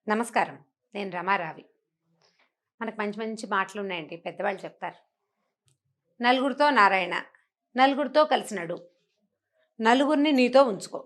నమస్కారం. నేను రమారావి. మనకు మంచి మంచి మాటలున్నాయండి. పెద్దవాళ్ళు చెప్తారు. నలుగురితో నారాయణ, నలుగురితో కలిసి నడు, నలుగురిని నీతో ఉంచుకో.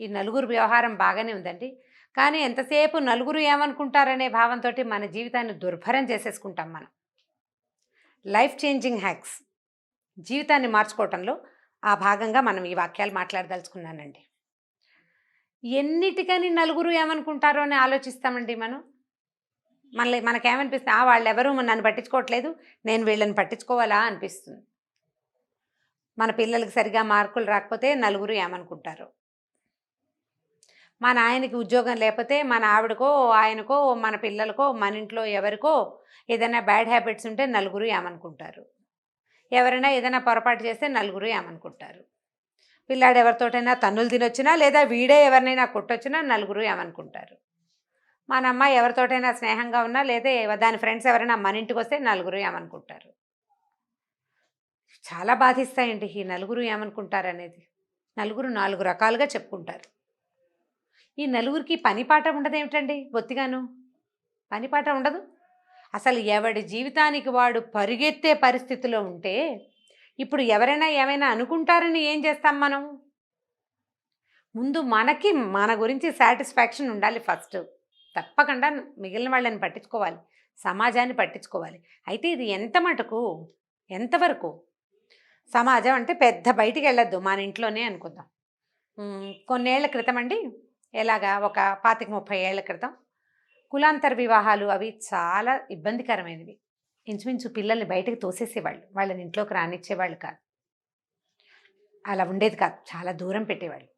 ఈ నలుగురు వ్యవహారం బాగానే ఉందండి. కానీ ఎంతసేపు నలుగురు ఏమనుకుంటారనే భావంతోటి మన జీవితాన్ని దుర్భరం చేసేసుకుంటాం మనం. లైఫ్ చేంజింగ్ హ్యాక్స్ జీవితాన్ని మార్చుకోవటంలో ఆ భాగంగా మనం ఈ వాక్యాలు మాట్లాడదలుచుకున్నానండి. ఎన్నిటికని నలుగురు ఏమనుకుంటారో అని ఆలోచిస్తామండి మనం. మనకేమనిపిస్తుంది, వాళ్ళెవరూ నన్ను పట్టించుకోవట్లేదు, నేను వీళ్ళని పట్టించుకోవాలా అనిపిస్తుంది. మన పిల్లలకి సరిగా మార్కులు రాకపోతే నలుగురు ఏమనుకుంటారు. మన ఆయనకి ఉద్యోగం లేకపోతే మన ఆవిడకో, ఆయనకో, మన పిల్లలకో, మన ఇంట్లో ఎవరికో ఏదైనా బ్యాడ్ హ్యాబిట్స్ ఉంటే నలుగురు ఏమనుకుంటారు. ఎవరైనా ఏదైనా పొరపాటు చేస్తే నలుగురు ఏమనుకుంటారు. పిల్లాడు ఎవరితోటైనా తన్నులు తినొచ్చినా లేదా వీడే ఎవరినైనా కొట్టొచ్చినా నలుగురు ఏమనుకుంటారు. మన అమ్మాయి ఎవరితోటైనా స్నేహంగా ఉన్నా లేదా దాని ఫ్రెండ్స్ ఎవరైనా మన ఇంటికి వస్తే నలుగురు ఏమనుకుంటారు. చాలా బాధిస్తాయండి ఈ నలుగురు ఏమనుకుంటారు అనేది. నలుగురు 4 రకాలుగా చెప్పుకుంటారు. ఈ నలుగురికి పని పాట ఉండదు ఏమిటండి బొత్తిగాను. పని పాట ఉండదు. అసలు ఎవడి జీవితానికి వాడు పరిగెత్తే పరిస్థితిలో ఉంటే ఇప్పుడు ఎవరైనా ఏమైనా అనుకుంటారని ఏం చేస్తాం మనం? ముందు మనకి మన గురించి సాటిస్ఫాక్షన్ ఉండాలి ఫస్ట్. తప్పకుండా మిగిలిన వాళ్ళని పట్టించుకోవాలి, సమాజాన్ని పట్టించుకోవాలి. అయితే ఇది ఎంత మటుకు, ఎంతవరకు? సమాజం అంటే పెద్ద బయటికి వెళ్ళొద్దు, మన ఇంట్లోనే అనుకుందాం. కొన్నేళ్ల క్రితం అండి, ఎలాగా ఒక 25-30 ఏళ్ల క్రితం కులాంతర వివాహాలు అవి చాలా ఇబ్బందికరమైనవి. ఇంచుమించు పిల్లల్ని బయటకు తోసేసేవాళ్ళు, వాళ్ళని ఇంట్లోకి రానిచ్చేవాళ్ళు కాదు. అలా ఉండేది కాదు, చాలా దూరం పెట్టేవాళ్ళు.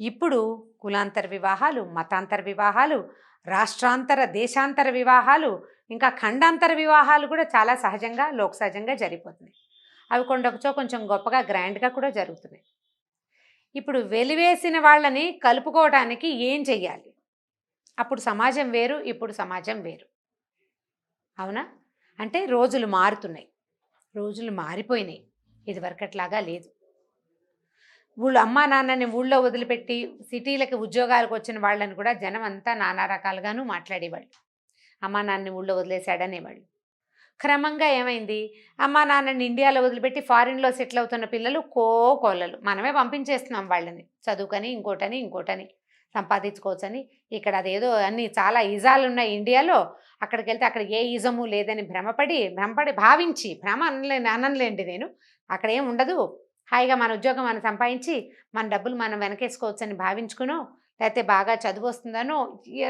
ఇప్పుడు కులాంతర వివాహాలు, మతాంతర వివాహాలు, రాష్ట్రాంతర దేశాంతర వివాహాలు, ఇంకా ఖండాంతర వివాహాలు కూడా చాలా సహజంగా, లోక సహజంగా జరిగిపోతున్నాయి. అవి కొండొకచో కొంచెం గొప్పగా గ్రాండ్గా కూడా జరుగుతున్నాయి. ఇప్పుడు వెలివేసిన వాళ్ళని కలుపుకోవడానికి ఏం చెయ్యాలి? అప్పుడు సమాజం వేరు, ఇప్పుడు సమాజం వేరు. అవునా? అంటే రోజులు మారుతున్నాయి, రోజులు మారిపోయినాయి. ఇదివరకట్లాగా లేదు. అమ్మా నాన్నని ఊళ్ళో వదిలిపెట్టి సిటీలకి ఉద్యోగాలకు వచ్చిన వాళ్ళని కూడా జనం అంతా నానా రకాలుగాను మాట్లాడేవాళ్ళు. అమ్మా నాన్నని ఊళ్ళో వదిలేశాడనేవాళ్ళు. క్రమంగా ఏమైంది, అమ్మా నాన్నని ఇండియాలో వదిలిపెట్టి ఫారిన్లో సెటిల్ అవుతున్న పిల్లలు కోలలు. మనమే పంపించేస్తున్నాం వాళ్ళని చదువుకని, ఇంకోటని సంపాదించుకోవచ్చని. ఇక్కడ అదేదో అన్నీ చాలా ఈజాలు ఉన్నాయి ఇండియాలో. అక్కడికి వెళ్తే అక్కడ ఏ ఈజము లేదని భ్రమపడి భావించి, భ్రమ అనలేండి నేను, అక్కడ ఏం ఉండదు, హాయిగా మన ఉద్యోగం మనం సంపాదించి మన డబ్బులు మనం వెనకేసుకోవచ్చని భావించుకునో, లేకపోతే బాగా చదువు వస్తుందనో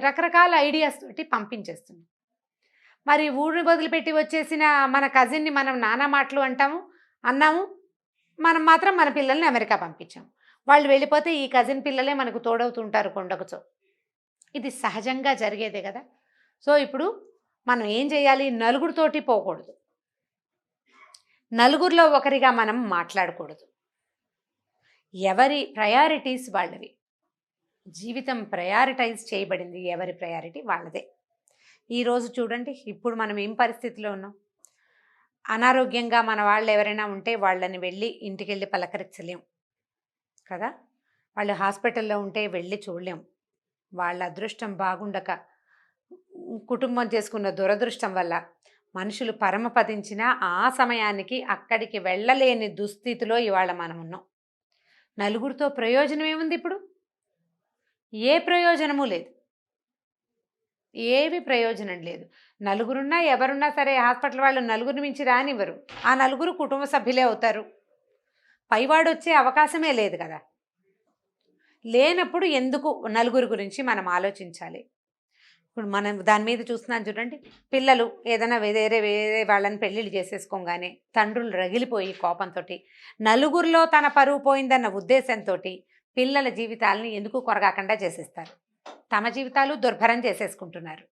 రకరకాల ఐడియాస్ తోటి పంపించేస్తుంది. మరి ఊరిని వదిలిపెట్టి వచ్చేసిన మన కజిన్ని మనం నానా మాటలు అన్నాము, మనం మాత్రం మన పిల్లల్ని అమెరికా పంపించాము. వాళ్ళు వెళ్ళిపోతే ఈ కజిన్ పిల్లలే మనకు తోడవుతుంటారు కొండకుచో. ఇది సహజంగా జరిగేదే కదా. సో ఇప్పుడు మనం ఏం చేయాలి? నలుగురితోటి పోకూడదు, నలుగురిలో ఒకరిగా మనం మాట్లాడకూడదు. ఎవరి ప్రయారిటీస్ వాళ్ళవి. జీవితం ప్రయారిటైజ్ చేయబడింది, ఎవరి ప్రయారిటీ వాళ్ళదే. ఈరోజు చూడండి, ఇప్పుడు మనం ఏం పరిస్థితిలో ఉన్నాం. అనారోగ్యంగా మన వాళ్ళు ఎవరైనా ఉంటే వాళ్ళని వెళ్ళి ఇంటికి వెళ్ళి పలకరించలేం కదా. వాళ్ళు హాస్పిటల్లో ఉంటే వెళ్ళి చూడలేం. వాళ్ళ అదృష్టం బాగుండక, కుటుంబం చేసుకున్న దురదృష్టం వల్ల మనుషులు పరమపదించిన ఆ సమయానికి అక్కడికి వెళ్ళలేని దుస్థితిలో ఇవాళ మనం ఉన్నాం. నలుగురితో ప్రయోజనం ఏముంది ఇప్పుడు? ఏ ప్రయోజనము లేదు, ఏవి ప్రయోజనం లేదు. నలుగురున్నా ఎవరున్నా సరే హాస్పిటల్ వాళ్ళు నలుగురిని మించి రానివ్వరు. ఆ నలుగురు కుటుంబ సభ్యులే అవుతారు. పైవాడు వచ్చే అవకాశమే లేదు కదా. లేనప్పుడు ఎందుకు నలుగురు గురించి మనం ఆలోచించాలి? ఇప్పుడు మనం దాని మీద చూస్తున్నాం చూడండి. పిల్లలు ఏదైనా వేరే వాళ్ళని పెళ్ళిళ్ళు చేసేసుకోగానే తండ్రులు రగిలిపోయి కోపంతో నలుగురిలో తన పరువు పోయిందన్న ఉద్దేశంతో పిల్లల జీవితాలని ఎందుకు కొరగాకుండా చేసేస్తారు. తమ జీవితాలు దుర్భరం చేసేసుకుంటున్నారు.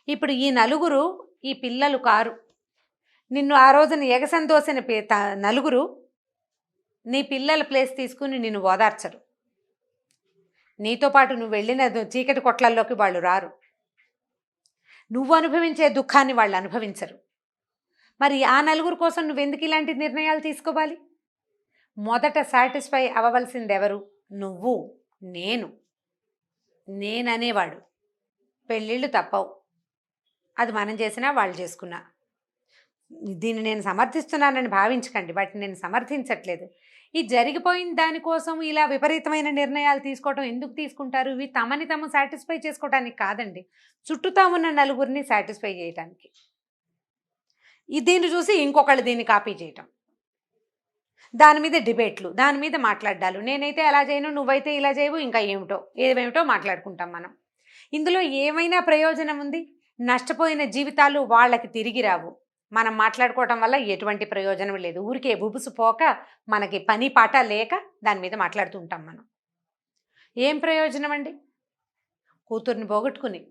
ఇప్పుడు ఈ నలుగురు ఈ పిల్లలు కారు. నిన్ను ఆ రోజున ఎగసందోసిన నలుగురు నీ పిల్లల ప్లేస్ తీసుకుని నిన్ను ఓదార్చరు. నీతో పాటు నువ్వు వెళ్ళిన చీకటి కొట్లల్లోకి వాళ్ళు రారు. నువ్వు అనుభవించే దుఃఖాన్ని వాళ్ళు అనుభవించరు. మరి ఆ నలుగురు కోసం నువ్వెందుకు ఇలాంటి నిర్ణయాలు తీసుకోవాలి? మొదట సాటిస్ఫై అవ్వవలసింది ఎవరు? నువ్వు, నేననేవాడు. పెళ్ళిళ్ళు తప్పవు. అది మనం చేసినా, వాళ్ళు చేసుకున్నా. దీన్ని నేను సమర్థిస్తున్నానని భావించకండి. వాటిని నేను సమర్థించట్లేదు. ఈ జరిగిపోయిన దాని కోసం ఇలా విపరీతమైన నిర్ణయాలు తీసుకోవటం ఎందుకు తీసుకుంటారు? ఇవి తమని తాము సాటిస్ఫై చేసుకోవటానికి కాదండి. చుట్టూతా ఉన్న నలుగురిని సాటిస్ఫై చేయటానికి. దీన్ని చూసి ఇంకొకళ్ళు దీన్ని కాపీ చేయటం. దాని మీద డిబేట్లు, దాని మీద మాట్లాడ్డాలు. నేనైతే అలా చేయను, నువ్వైతే ఇలా చేయవు, ఇంకా ఏవేమిటో మాట్లాడుకుంటాం మనం. ఇందులో ఏమైనా ప్రయోజనం ఉంది? నష్టపోయిన జీవితాలు వాళ్ళకి తిరిగి రావు. మనం మాట్లాడుకోవటం వల్ల ఎటువంటి ప్రయోజనం లేదు. ఊరికే బుబుసు పోక మనకి పని పాట లేక దాని మీద మాట్లాడుతూ ఉంటాం మనం. ఏం ప్రయోజనం అండి? కూతుర్ని పోగొట్టుకుని,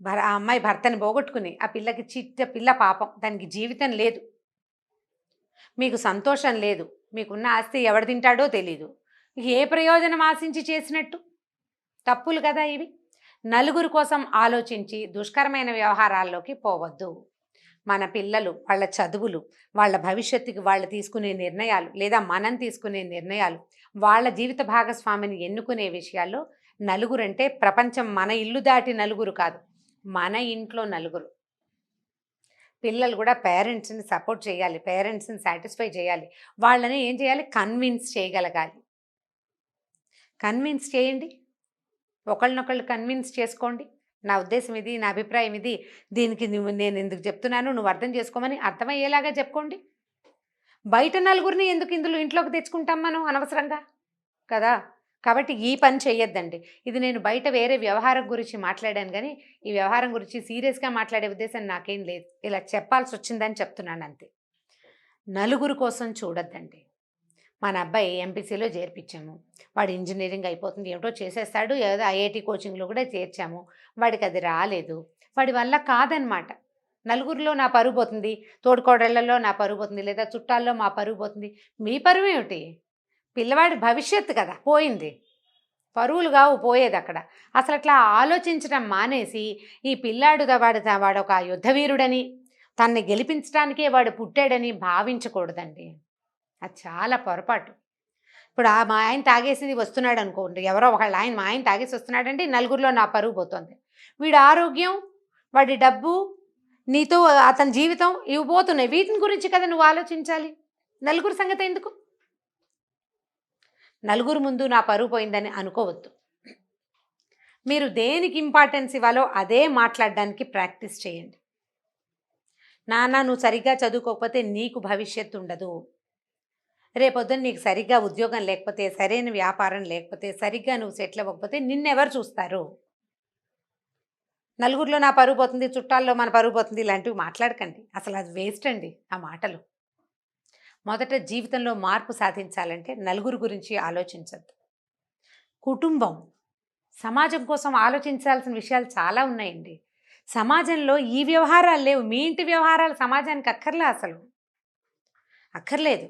ఆ అమ్మాయి భర్తని పోగొట్టుకుని, ఆ పిల్లకి చిట్ట పిల్ల పాపం, దానికి జీవితం లేదు, మీకు సంతోషం లేదు, మీకున్న ఆస్తి ఎవడు తింటాడో తెలీదు. ఏ ప్రయోజనం ఆశించి చేసినట్టు? తప్పులు కదా ఇవి. నలుగురు కోసం ఆలోచించి దుష్కరమైన వ్యవహారాల్లోకి పోవద్దు. మన పిల్లలు, వాళ్ళ చదువులు, వాళ్ళ భవిష్యత్తుకి వాళ్ళు తీసుకునే నిర్ణయాలు, లేదా మనం తీసుకునే నిర్ణయాలు, వాళ్ళ జీవిత భాగస్వామిని ఎన్నుకునే విషయాల్లో నలుగురంటే ప్రపంచం మన ఇల్లు దాటి నలుగురు కాదు, మన ఇంట్లో నలుగురు. పిల్లలు కూడా పేరెంట్స్ని సపోర్ట్ చేయాలి, పేరెంట్స్ని సాటిస్ఫై చేయాలి, వాళ్ళని ఏం చేయాలి? కన్విన్స్ చేయగలగాలి. కన్విన్స్ చేయండి, ఒకళ్ళనొకళ్ళు కన్విన్స్ చేసుకోండి. నా ఉద్దేశం ఇది, నా అభిప్రాయం ఇది, దీనికి నేను ఎందుకు చెప్తున్నాను, నువ్వు అర్థం చేసుకోమని అర్థమయ్యేలాగా చెప్పుకోండి. బయట నలుగురిని ఎందుకు ఇంట్లోకి తెచ్చుకుంటాం మనం అనవసరంగా కదా. కాబట్టి ఈ పని చేయొద్దండి. ఇది నేను బయట వేరే వ్యవహారం గురించి మాట్లాడాను, కానీ ఈ వ్యవహారం గురించి సీరియస్గా మాట్లాడే ఉద్దేశం నాకేం లేదు. ఇలా చెప్పాల్సి వచ్చిందని చెప్తున్నాను అంతే. నలుగురు కోసం చూడొద్దండి. మన అబ్బాయి ఎంపీసీలో చేర్పించాము, వాడు ఇంజనీరింగ్ అయిపోతుంది, ఏమిటో చేసేస్తాడు, ఏదో ఐఐటి కోచింగ్లో కూడా చేర్చాము, వాడికి అది రాలేదు, వాడి వల్ల కాదనమాట. నలుగురిలో నా పరువు పోతుంది, తోడుకోడళ్లలో నా పరువు పోతుంది, లేదా చుట్టాల్లో మా పరువు పోతుంది. మీ పరువు ఏమిటి? పిల్లవాడి భవిష్యత్తు కదా పోయింది, పరువులు కావు పోయేది అక్కడ. అసలు అట్లా ఆలోచించడం మానేసి ఈ పిల్లాడు వాడు ఒక యుద్ధవీరుడని, తన్ని గెలిపించడానికే వాడు పుట్టాడని భావించకూడదండి. అది చాలా పొరపాటు. ఇప్పుడు మా ఆయన తాగేసి వస్తున్నాడు అనుకోండి, ఎవరో ఒకళ్ళు మా ఆయన తాగేసి వస్తున్నాడంటే నలుగురిలో నా పరువు పోతుంది. వీడి ఆరోగ్యం, వాడి డబ్బు, నీతో అతని జీవితం ఇవి పోతున్నాయి. వీటిని గురించి కదా నువ్వు ఆలోచించాలి. నలుగురు సంగతి ఎందుకు? నలుగురు ముందు నా పరువు పోయిందని అనుకోవద్దు. మీరు దేనికి ఇంపార్టెన్స్ ఇవ్వాలో అదే మాట్లాడడానికి ప్రాక్టీస్ చేయండి. నాన్న నువ్వు సరిగ్గా చదువుకోకపోతే నీకు భవిష్యత్తు ఉండదు, రేపొద్దున నీకు సరిగ్గా ఉద్యోగం లేకపోతే, సరైన వ్యాపారం లేకపోతే, సరిగ్గా నువ్వు సెటిల్ అవ్వకపోతే నిన్నెవరు చూస్తారు? నలుగురిలో నా పరువు పోతుంది, చుట్టాల్లో మన పరువు పోతుంది ఇలాంటివి మాట్లాడకండి. అసలు అది వేస్ట్ అండి ఆ మాటలు. మొదట జీవితంలో మార్పు సాధించాలంటే నలుగురు గురించి ఆలోచించద్దు. కుటుంబం, సమాజం కోసం ఆలోచించాల్సిన విషయాలు చాలా ఉన్నాయండి. సమాజంలో ఈ వ్యవహారాలు లేవు. మీ ఇంటి వ్యవహారాలు సమాజానికి అక్కర్లే, అసలు అక్కర్లేదు.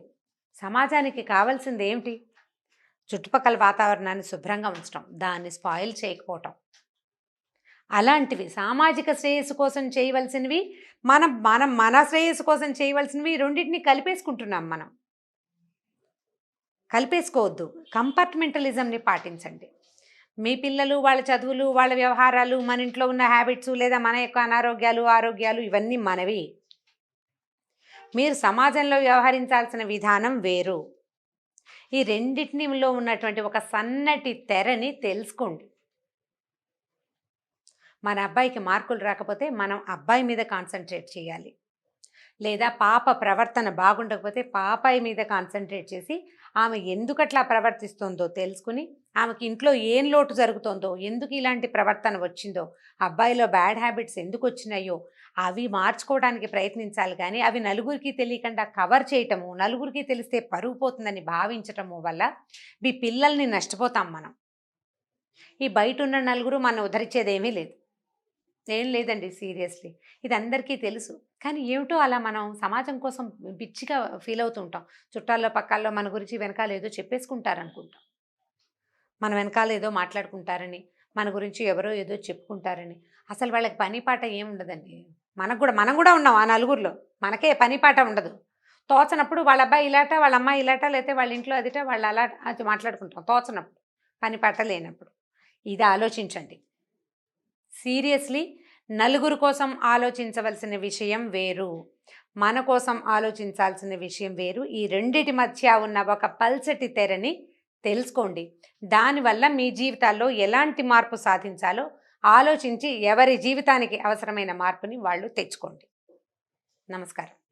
సమాజానికి కావాల్సింది ఏమిటి? చుట్టుపక్కల వాతావరణాన్ని శుభ్రంగా ఉంచడం, దాన్ని స్పాయిల్ చేయకపోవటం. అలాంటివి సామాజిక శ్రేయస్సు కోసం చేయవలసినవి, మన శ్రేయస్సు కోసం చేయవలసినవి రెండింటిని కలిపేసుకుంటున్నాం మనం. కలిపేసుకోవద్దు, కంపార్ట్మెంటలిజంని పాటించండి. మీ పిల్లలు, వాళ్ళ చదువులు, వాళ్ళ వ్యవహారాలు, మన ఇంట్లో ఉన్న హ్యాబిట్స్, లేదా మన యొక్క ఆరోగ్యాలు ఇవన్నీ మనవి. మీరు సమాజంలో వ్యవహరించాల్సిన విధానం వేరు. ఈ రెండింటిలో ఉన్నటువంటి ఒక సన్నటి తెరని తెలుసుకోండి. మన అబ్బాయికి మార్కులు రాకపోతే మనం అబ్బాయి మీద కాన్సన్ట్రేట్ చేయాలి, లేదా పాప ప్రవర్తన బాగుండకపోతే పాపాయి మీద కాన్సన్ట్రేట్ చేసి ఆమె ఎందుకట్లా ప్రవర్తిస్తుందో తెలుసుకుని, ఆమెకి ఇంట్లో ఏం లోటు జరుగుతుందో, ఎందుకు ఇలాంటి ప్రవర్తన వచ్చిందో, అబ్బాయిలో బ్యాడ్ హ్యాబిట్స్ ఎందుకు వచ్చినాయో అవి మార్చుకోవడానికి ప్రయత్నించాలి. కానీ అవి నలుగురికి తెలియకుండా కవర్ చేయటము, నలుగురికి తెలిస్తే పరుగు పోతుందని భావించటము వల్ల మీ పిల్లల్ని నష్టపోతాం మనం. ఈ బయట ఉన్న నలుగురు మనం ఉద్ధరించేదేమీ లేదు, ఏం లేదండి. సీరియస్లీ ఇది అందరికీ తెలుసు. కానీ ఏమిటో అలా మనం సమాజం కోసం పిచ్చిగా ఫీల్ అవుతూ ఉంటాం. చుట్టాల్లో పక్కాల్లో మన గురించి వెనకాల ఏదో చెప్పేసుకుంటారనుకుంటాం, మన వెనకాల ఏదో మాట్లాడుకుంటారని, మన గురించి ఎవరో ఏదో చెప్పుకుంటారని. అసలు వాళ్ళకి పని పాట ఏముండదండి. మనం కూడా ఉన్నాం ఆ నలుగురిలో. మనకే పని పాట ఉండదు. తోచనప్పుడు వాళ్ళ అబ్బాయి ఇలాట, వాళ్ళ అమ్మాయి ఇలాట, లేకపోతే వాళ్ళ ఇంట్లో అదిట, వాళ్ళు అలా అది మాట్లాడుకుంటాం తోచనప్పుడు, పని పాట లేనప్పుడు. ఇది ఆలోచించండి. సీరియస్లీ నలుగురు కోసం ఆలోచించవలసిన విషయం వేరు, మన కోసం ఆలోచించాల్సిన విషయం వేరు. ఈ రెండిటి మధ్య ఉన్న ఒక పల్చటి తెరని తెలుసుకోండి. దానివల్ల మీ జీవితాల్లో ఎలాంటి మార్పు సాధించాలో ఆలోచించి ఎవరి జీవితానికి అవసరమైన మార్పుని వాళ్ళు తెచ్చుకోండి. నమస్కారం.